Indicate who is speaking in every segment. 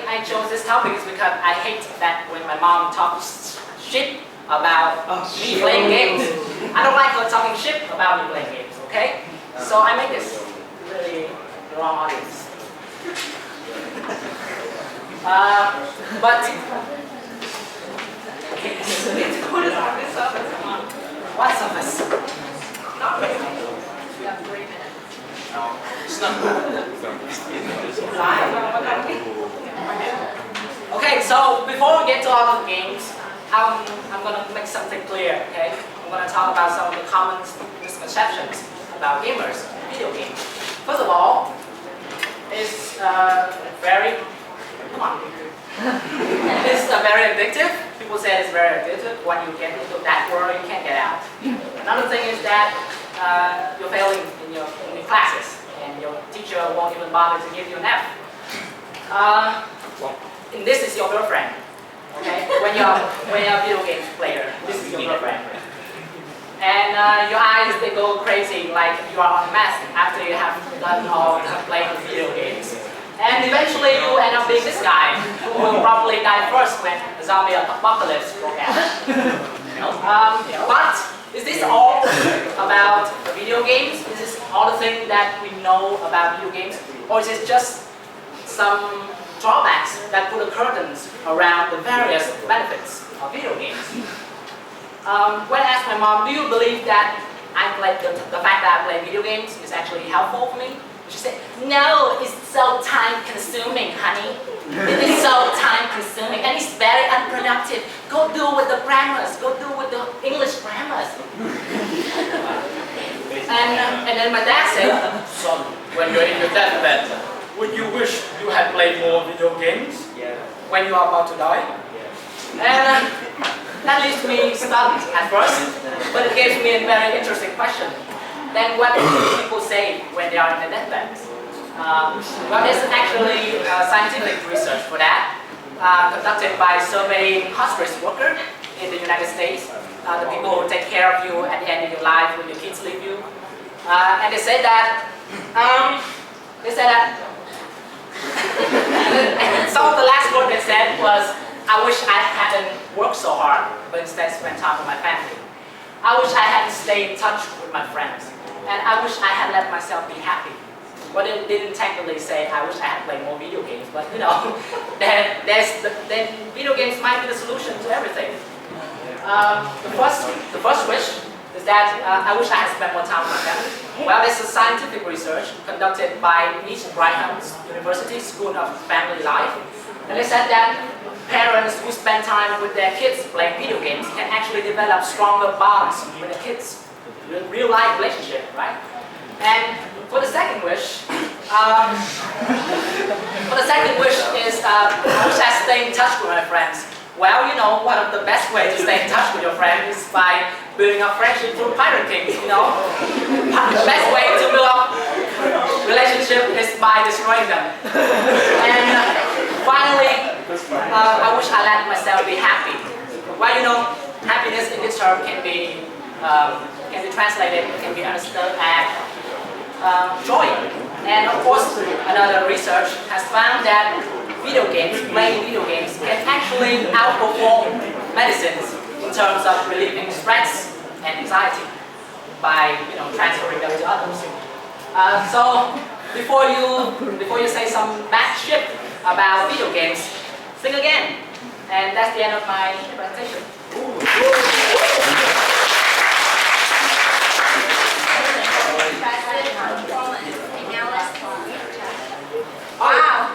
Speaker 1: I chose this topic is because I hate that when my mom talks shit about me playing games. I don't like her talking shit about me playing games, okay? So I make this really wrong audience. But what service? Not really. You have 3 minutes. No, it's not Okay, so before we get to all the games, I'm gonna make something clear, okay? I'm gonna talk about some of the common misconceptions about gamers and video games. First of all, it's very, come on. It's very addictive. People say it's very addictive. When you get into that world, you can't get out. Another thing is that you're failing in your classes, and your teacher won't even bother to give you an F. And this is your girlfriend. Okay, when you're a video game player, this is your girlfriend. And your eyes, they go crazy like you are on meth after you have done all the playing video games. And eventually you end up being this guy who will probably die first when the zombie apocalypse broke out. But is this all about video games? Is this all the things that we know about video games? Or is it just some drawbacks that put the curtains around the various benefits of video games? When I asked my mom, do you believe that the fact that I play video games is actually helpful for me? She said, no, it's so time consuming, honey. It is so time consuming and it's very unproductive. Go do with the grammars, go do with the English grammars. And then my dad said, son, when you're in your deathbed, would you wish you had played more video games? Yeah. When you are about to die? Yeah. And that leaves me stunned at first, but it gives me a very interesting question. Then what do people say when they are in their deathbed? Well, there's actually scientific research for that, conducted by surveying hospice workers in the United States, the people who take care of you at the end of your life when your kids leave you. And they said that, some of the last word they said was, I wish I hadn't worked so hard, but instead spent time with my family. I wish I hadn't stayed in touch with my friends. And I wish I had let myself be happy. But it didn't technically say, I wish I had played more video games. But you know, then video games might be the solution to everything. The first wish is that I wish I had spent more time with my family. Well, there's a scientific research conducted by Brigham University School of Family Life. And they said that parents who spend time with their kids playing video games can actually develop stronger bonds with their kids. Real life relationship, right? And for the second wish, is I wish I stay in touch with my friends. Well, you know, one of the best ways to stay in touch with your friends is by building up friendship through pirating, you know? The best way to build up relationship is by destroying them. And finally, I wish I let myself be happy. Well, you know, happiness in this term can be translated, can be understood as joy. And of course, another research has found that playing video games can actually outperform medicines in terms of relieving stress and anxiety by transferring them to others. So before you say some bad shit about video games, think again. And that's the end of my presentation. Wow!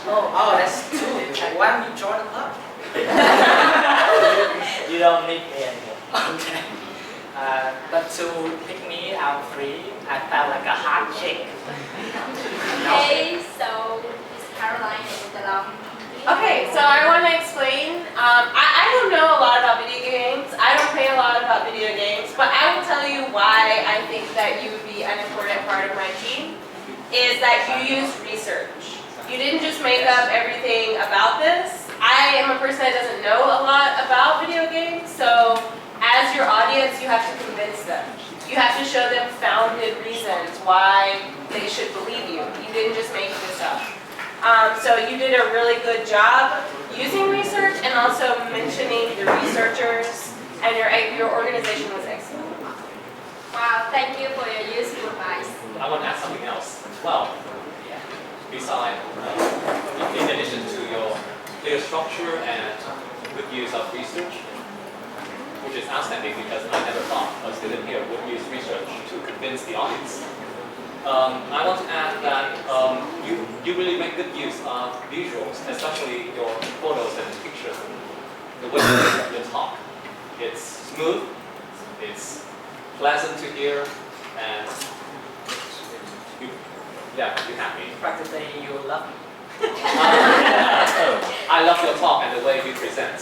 Speaker 1: Oh, that's 2. Why don't you join the club?
Speaker 2: You don't need me anymore.
Speaker 1: Okay. But to pick me out free, I felt like a hot chick.
Speaker 3: Okay, so Miss Caroline is the long.
Speaker 4: Okay, so I want to explain. I don't know a lot about video games. I don't play a lot about video games, but I will tell you why I think that you would be an important part of my team. Is that you use research. You didn't just make up everything about this. I am a person that doesn't know a lot about video games, so as your audience, you have to convince them. You have to show them founded reasons why they should believe you. You didn't just make this up. So you did a really good job using research and also mentioning the researchers, and your organization was excellent.
Speaker 3: Wow, thank you for your useful advice.
Speaker 5: I want to add something else as well. Besides, in addition to your clear structure and good use of research, which is outstanding because I never thought a student here would use research to convince the audience. I want to add that you really make good use of visuals, especially your photos and pictures. The way you talk, it's smooth, it's pleasant to hear, and you're happy.
Speaker 1: Practically, you love me.
Speaker 5: I love your talk and the way you present.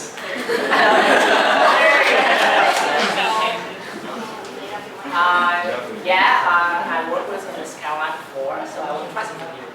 Speaker 1: Yeah, I worked with Miss Caroline before, so I will try something new.